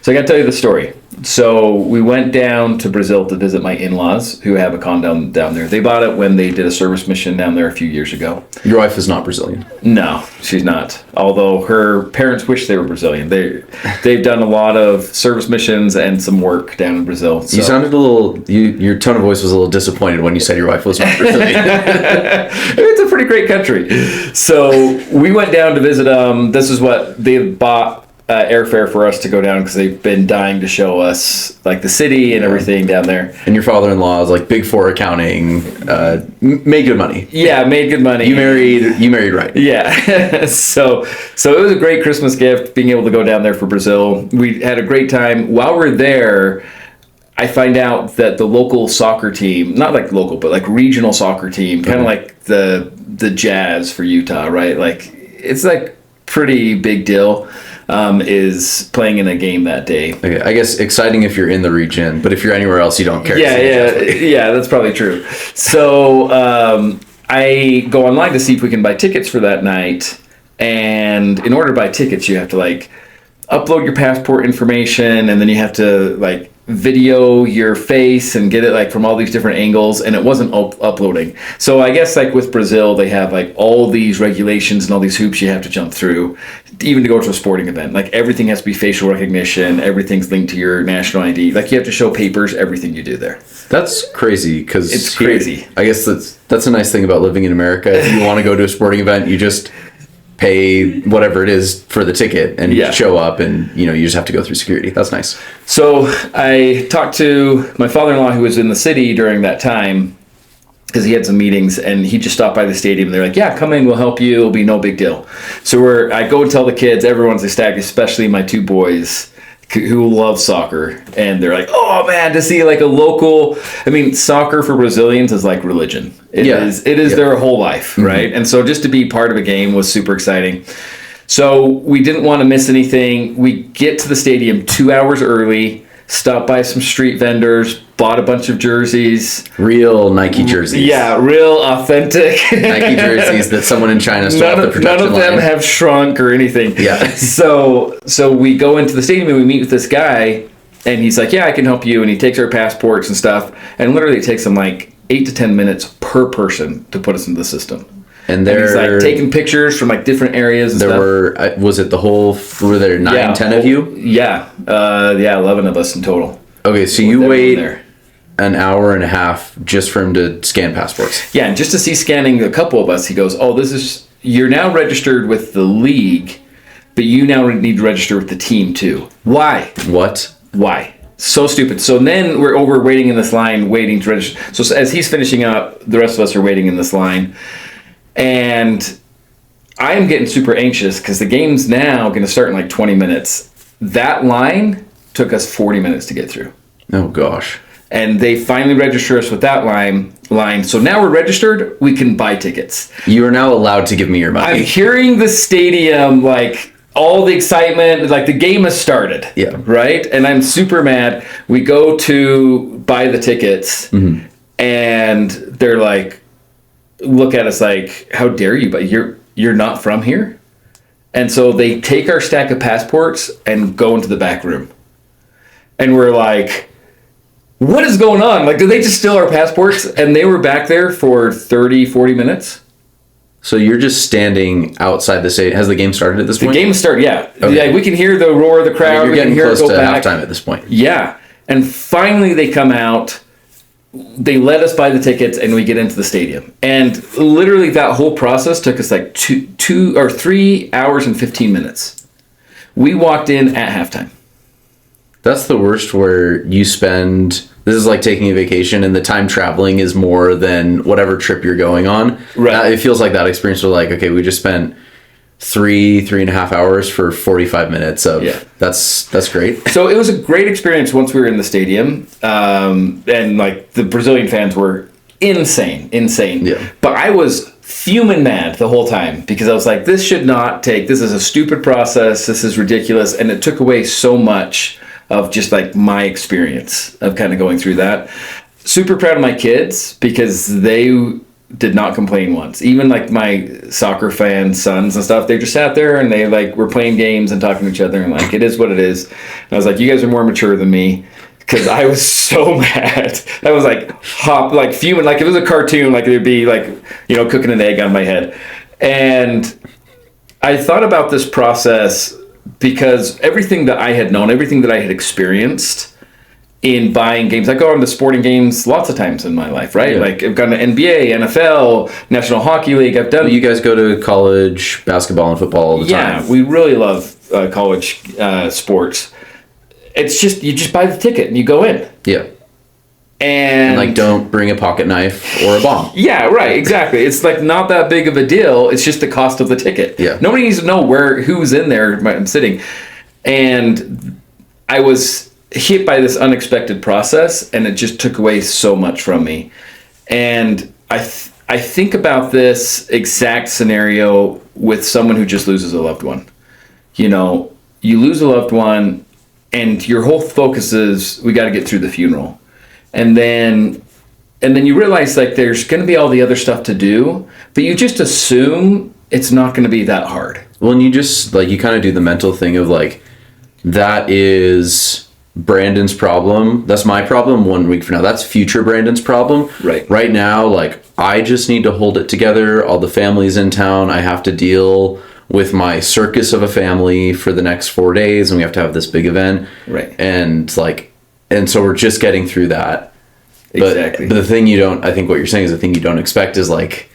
So I got to tell you the story. So we went down to Brazil to visit my in-laws who have a condo down there. They bought it when they did a service mission down there a few years ago. Your wife is not Brazilian. No, she's not. Although her parents wish they were Brazilian. They've done a lot of service missions and some work down in Brazil. So. You sounded a little, your tone of voice was a little disappointed when you said your wife was not Brazilian. It's a pretty great country. So we went down to visit them. This is what they bought. Airfare for us to go down because they've been dying to show us like the city and everything down there. And your father-in-law is like Big Four accounting, made good money. Yeah, made good money. You married right. Yeah. so it was a great Christmas gift being able to go down there for Brazil. We had a great time. While we're there, I find out that the local soccer team, not like local, but like regional soccer team, kind of like the Jazz for Utah, right? Like it's like pretty big deal. Is playing in a game that day. Okay, I guess exciting if you're in the region, but if you're anywhere else, you don't care. Yeah, that's probably true. So I go online to see if we can buy tickets for that night, and in order to buy tickets, you have to like upload your passport information, and then you have to like video your face and get it like from all these different angles, and it wasn't uploading. So I guess like with Brazil, they have like all these regulations and all these hoops you have to jump through, even to go to a sporting event. Like everything has to be facial recognition, everything's linked to your national ID. Like you have to show papers, everything you do there. That's crazy because it's crazy. I guess that's a nice thing about living in America. If you want to go to a sporting event, you just pay whatever it is for the ticket and show up, and you just have to go through security. That's nice. So I talked to my father-in-law who was in the city during that time because he had some meetings, and he just stopped by the stadium. They're like, yeah, come in, we'll help you, it'll be no big deal. So I go and tell the kids, everyone's ecstatic, especially my two boys who love soccer, and they're like, oh man, to see like a local, soccer for Brazilians is like religion. It is their whole life, right? And so just to be part of a game was super exciting. So we didn't want to miss anything. We get to the stadium 2 hours early, stopped by some street vendors, bought a bunch of jerseys. Real Nike jerseys. Yeah, real authentic Nike jerseys that someone in China stole off the production line. None of them have shrunk or anything. Yeah. So we go into the stadium and we meet with this guy, and he's like, yeah, I can help you. And he takes our passports and stuff. And literally it takes him like 8 to 10 minutes per person to put us into the system. And he's like taking pictures from like different areas and stuff. Was it the whole, were there 10 of you? Yeah. 11 of us in total. Okay, so you wait an hour and a half just for him to scan passports. Yeah, and just to see scanning a couple of us, he goes, oh, you're now registered with the league, but you now need to register with the team too. Why? What? Why? So stupid. So then we're over waiting in this line, waiting to register. So as he's finishing up, the rest of us are waiting in this line. And I am getting super anxious because the game's now going to start in like 20 minutes. That line took us 40 minutes to get through. Oh, gosh. And they finally register us with that line. So now we're registered, we can buy tickets. You are now allowed to give me your money. I'm hearing the stadium, like, all the excitement, like the game has started. Yeah. Right? And I'm super mad. We go to buy the tickets, and they're like, look at us like, how dare you, but you're not from here? And so they take our stack of passports and go into the back room. And we're like, what is going on? Like, did they just steal our passports? And they were back there for 30, 40 minutes. So you're just standing outside the stadium. Has the game started at this point? The game started, yeah. Okay. Yeah, we can hear the roar of the crowd. You're getting close to halftime at this point. Yeah. And finally they come out. They let us buy the tickets, and we get into the stadium. And literally that whole process took us like 3 hours and 15 minutes. We walked in at halftime. That's the worst, where you spend, this is like taking a vacation, and the time traveling is more than whatever trip you're going on. Right. It feels like that experience where like, okay, we just spent 3.5 hours for 45 minutes of, that's great. So it was a great experience once we were in the stadium. And like the Brazilian fans were insane. Yeah. But I was fuming mad the whole time because I was like, this is a stupid process. This is ridiculous. And it took away so much of just like my experience of kind of going through that. Super proud of my kids because they did not complain once. Even like my soccer fan sons and stuff, they just sat there and they like were playing games and talking to each other and like, it is what it is. And I was like, you guys are more mature than me. Because I was so mad. I was like fuming. Like if it was a cartoon, like it would be like, you know, cooking an egg on my head. And I thought about this process because everything that I had known, everything that I had experienced in buying games, I go on to sporting games lots of times in my life, right? Yeah. Like I've gone to NBA, NFL, National Hockey League. I've done. You guys go to college basketball and football all the time. Yeah, we really love college sports. It's just, you just buy the ticket and you go in. Yeah. And like, don't bring a pocket knife or a bomb. Yeah, right, exactly. It's like not that big of a deal. It's just the cost of the ticket. Yeah. Nobody needs to know who's in there I'm sitting. And I was hit by this unexpected process and it just took away so much from me. And I think about this exact scenario with someone who just loses a loved one. You know, you lose a loved one and your whole focus is, we got to get through the funeral. And then you realize like there's going to be all the other stuff to do, but you just assume it's not going to be that hard. Well, and you just like, you kind of do the mental thing of like, that is Brandon's problem. That's my problem 1 week from now. That's future Brandon's problem. Right. Right now, like, I just need to hold it together. All the family's in town. I have to deal with my circus of a family for the next 4 days, and we have to have this big event. Right. And so we're just getting through that. Exactly. But the thing I think what you're saying is the thing you don't expect is like,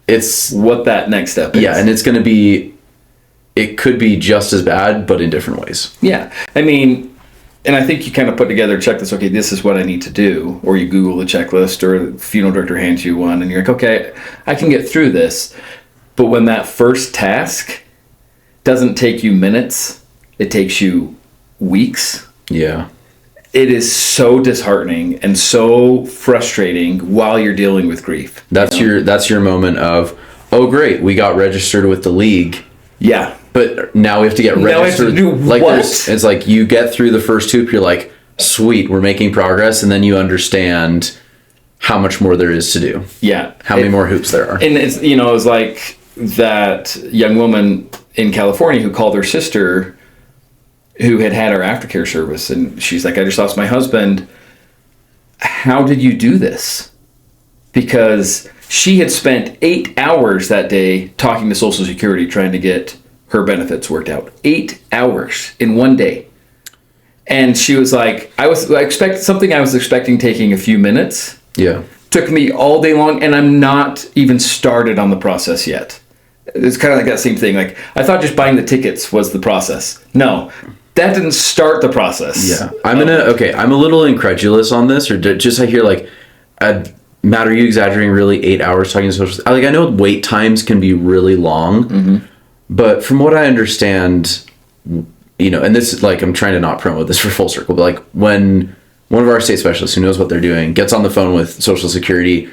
it's what that next step is. Yeah, and it could be just as bad, but in different ways. Yeah. I mean, and I think you kind of put together a checklist, okay, this is what I need to do, or you Google the checklist, or the funeral director hands you one, and you're like, okay, I can get through this. But when that first task doesn't take you minutes, it takes you weeks. Yeah. It is so disheartening and so frustrating while you're dealing with grief. That's your moment of, oh great, we got registered with the league. Yeah. But now we have to get registered. Now I have to do like what? It's like you get through the first hoop, you're like, sweet, we're making progress, and then you understand how much more there is to do. Yeah. How many more hoops there are. And it's, it was like that young woman in California who called her sister who had our aftercare service, and she's like, I just lost my husband. How did you do this? Because she had spent 8 hours that day talking to Social Security trying to get her benefits worked out. 8 hours in one day. And she was like, I was expecting taking a few minutes. Yeah. Took me all day long, and I'm not even started on the process yet. It's kind of like that same thing. Like, I thought just buying the tickets was the process. No, that didn't start the process. Yeah. I'm a little incredulous on this, or just I hear like, Matt, are you exaggerating really 8 hours talking to social? Like, I know wait times can be really long, but from what I understand, and this is like, I'm trying to not promote this for full circle, but like when one of our state specialists who knows what they're doing gets on the phone with Social Security,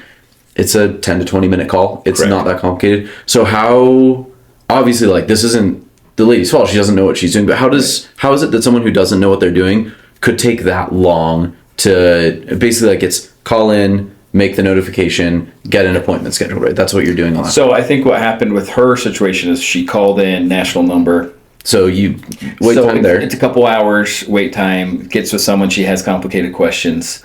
it's a 10 to 20 minute call. It's Correct. Not that complicated. So how, obviously, like, this isn't the lady's fault. She doesn't know what she's doing, but how is it that someone who doesn't know what they're doing could take that long to basically, like, it's call in, make the notification, get an appointment scheduled, right? That's what you're doing on that. So I think what happened with her situation is she called in national number. So you wait time there. It's a couple hours wait time. Gets with someone. She has complicated questions.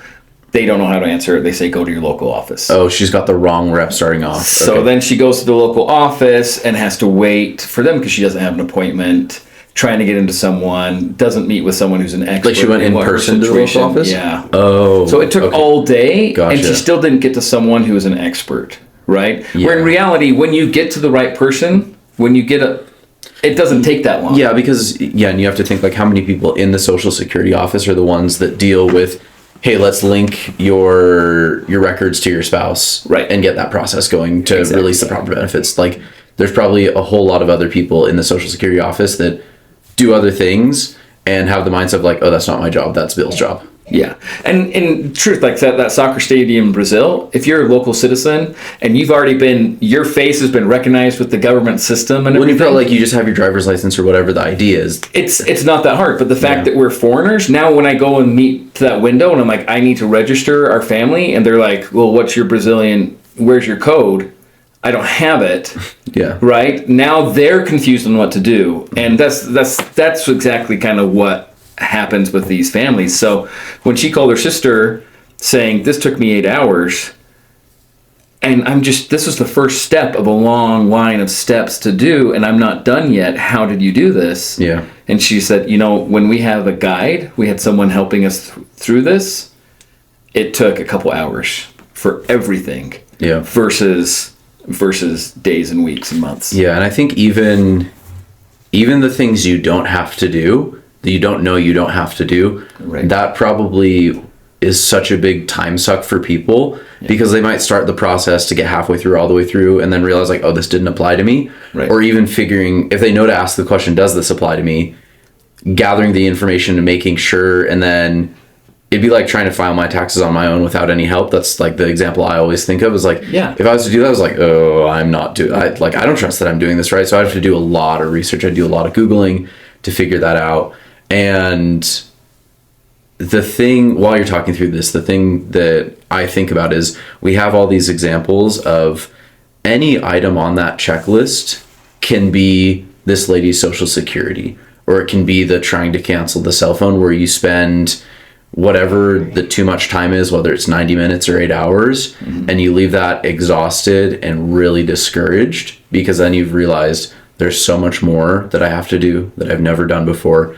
They don't know how to answer it. They say, go to your local office. Oh, she's got the wrong rep starting off. So then she goes to the local office and has to wait for them because she doesn't have an appointment. Trying to get into someone, doesn't meet with someone who's an expert. Like she went in person to the local office? Yeah. Oh. So it took all day, Gotcha. and she still didn't get to someone who was an expert, right? Yeah. Where in reality, when you get to the right person, it doesn't take that long. Yeah, because, and you have to think, like, how many people in the Social Security office are the ones that deal with, hey, let's link your records to your spouse, right, and get that process going to release the proper benefits. Like, there's probably a whole lot of other people in the Social Security office that do other things and have the mindset of like, oh, that's not my job, that's Bill's job. Yeah. And in truth, like that soccer stadium in Brazil, if you're a local citizen and your face has been recognized with the government system and everything. When you felt like you just have your driver's license or whatever the idea is. It's not that hard. But the fact that we're foreigners, now when I go and meet to that window and I'm like, I need to register our family, and they're like, well, what's your Brazilian where's your code? I don't have it. Yeah. Right? Now they're confused on what to do. And that's exactly kind of what happens with these families. So when she called her sister saying, this took me 8 hours, and this was the first step of a long line of steps to do, and I'm not done yet. How did you do this? Yeah. And she said, when we have a guide, we had someone helping us through this, it took a couple hours for everything. Yeah. Versus days and weeks and months. Yeah, and I think even the things you don't have to do, that you don't know you don't have to do, right. That probably is such a big time suck for people, because they might start the process to get halfway through, all the way through, and then realize like, oh, this didn't apply to me. Right. Or even figuring, if they know to ask the question, does this apply to me? Gathering the information and making sure, and then it'd be like trying to file my taxes on my own without any help. That's like the example I always think of, is like, yeah. If I was to do that, I was like, oh, I don't trust that I'm doing this right. So I have to do a lot of research. I do a lot of Googling to figure that out. And the thing, while you're talking through this, the thing that I think about is we have all these examples of any item on that checklist can be this lady's social security, or it can be the trying to cancel the cell phone, where you spend whatever the too much time is, whether it's 90 minutes or 8 hours, and you leave that exhausted and really discouraged, because then you've realized there's so much more that I have to do that I've never done before.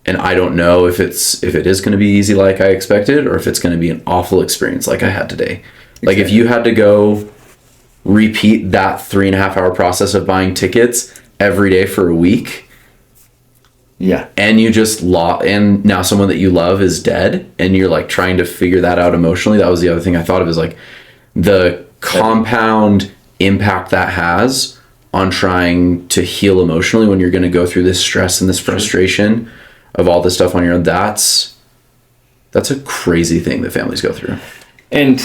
And I don't know if it is going to be easy like I expected, or if it's going to be an awful experience like I had today. Exactly. Like if you had to go repeat that 3.5 hour process of buying tickets every day for a week, yeah, and you just and now someone that you love is dead, and you're like trying to figure that out emotionally. That was the other thing I thought of, is like the compound impact that has on trying to heal emotionally when you're going to go through this stress and this frustration of all this stuff on your own. That's a crazy thing that families go through. And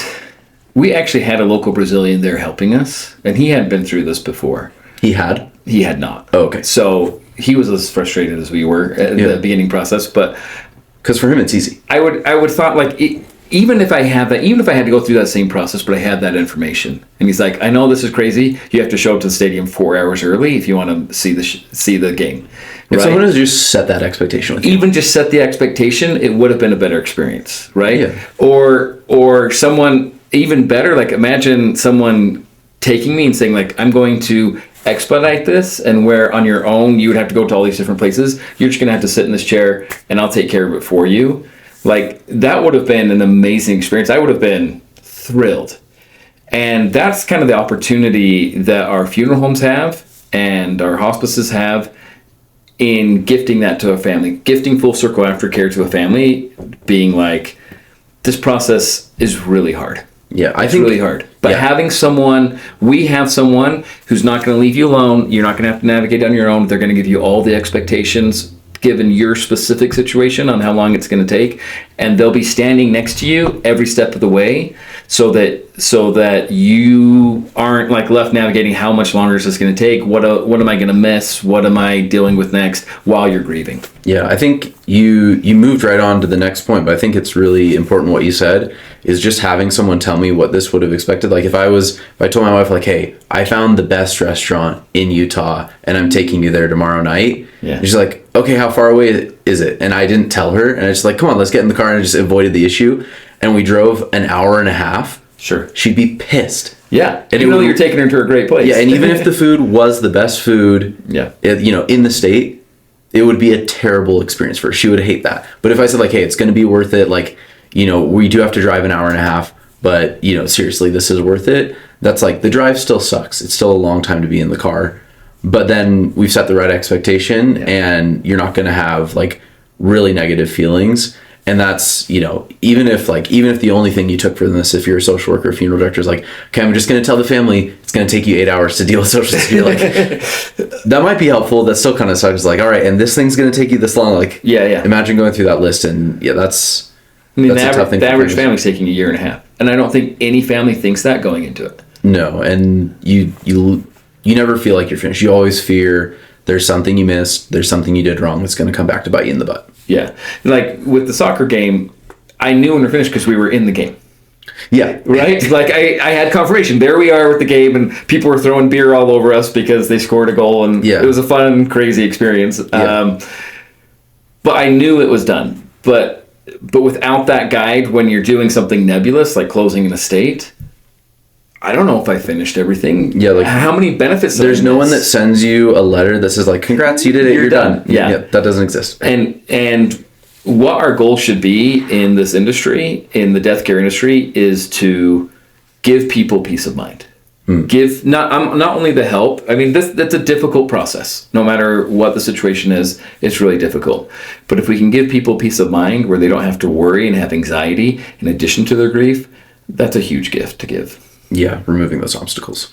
we actually had a local Brazilian there helping us, and he had been through this before. He had not. Oh, okay. So he was as frustrated as we were at the beginning process, but because for him it's easy. I would thought like even if I had to go through that same process, but I had that information, and he's like, I know this is crazy. You have to show up to the stadium 4 hours early if you want to see the game. If someone has just set that expectation with you. Even just set the expectation, it would have been a better experience, right? Yeah. Or someone even better, like imagine someone taking me and saying like, I'm going to expedite this, and where on your own you would have to go to all these different places. You're just going to have to sit in this chair and I'll take care of it for you. Like that would have been an amazing experience. I would have been thrilled. And that's kind of the opportunity that our funeral homes have and our hospices have in gifting that to a family, gifting full circle aftercare to a family, being like, this process is really hard. Yeah, I think think really hard. But having we have someone who's not going to leave you alone. You're not going to have to navigate on your own. They're going to give you all the expectations given your specific situation on how long it's going to take, and they'll be standing next to you every step of the way, so that you aren't like left navigating how much longer is this going to take, what am I going to miss, what am I dealing with next while you're grieving. Yeah, I think you moved right on to the next point, but I think it's really important what you said, is just having someone tell me what this would have expected. Like if I told my wife like, hey, I found the best restaurant in Utah and I'm taking you there tomorrow night. Yeah. And she's like, okay, how far away is it? And I didn't tell her, and I just like, come on, let's get in the car, and I just avoided the issue. And we drove an hour and a half. Sure. She'd be pissed. Yeah. And even though you're taking her to a great place. Yeah, and even if the food was the best food, in the state, it would be a terrible experience for her. She would hate that. But if I said like, hey, it's going to be worth it, like, we do have to drive an hour and a half, but seriously, this is worth it. That's like, the drive still sucks. It's still a long time to be in the car. But then we've set the right expectation, and you're not going to have like really negative feelings. And that's, even if the only thing you took from this, if you're a social worker or funeral director, is like, okay, I'm just going to tell the family it's going to take you 8 hours to deal with social security. Like, that might be helpful. That still kind of sucks. Like, all right, and this thing's going to take you this long. Like, imagine going through that list, and that's a tough thing. The average family's taking a year and a half, and I don't think any family thinks that going into it. No, and you never feel like you're finished. You always fear there's something you missed, there's something you did wrong that's going to come back to bite you in the butt. Yeah. Like with the soccer game, I knew when we were finished because we were in the game. Yeah. Right? Like I had confirmation. There we are with the game, and people were throwing beer all over us because they scored a goal, and Yeah. it was a fun, crazy experience. But I knew it was done. But without that guide, when you're doing something nebulous like closing an estate, I don't know if I finished everything. Yeah, like how many benefits? There's no one that sends you a letter that says like, "Congrats, you did it. You're done." Yeah. That doesn't exist. And what our goal should be in this industry, in the death care industry, is to give people peace of mind. Give not only the help. I mean, that's a difficult process. No matter what the situation is, it's really difficult. But if we can give people peace of mind where they don't have to worry and have anxiety in addition to their grief, that's a huge gift to give. Yeah, removing those obstacles.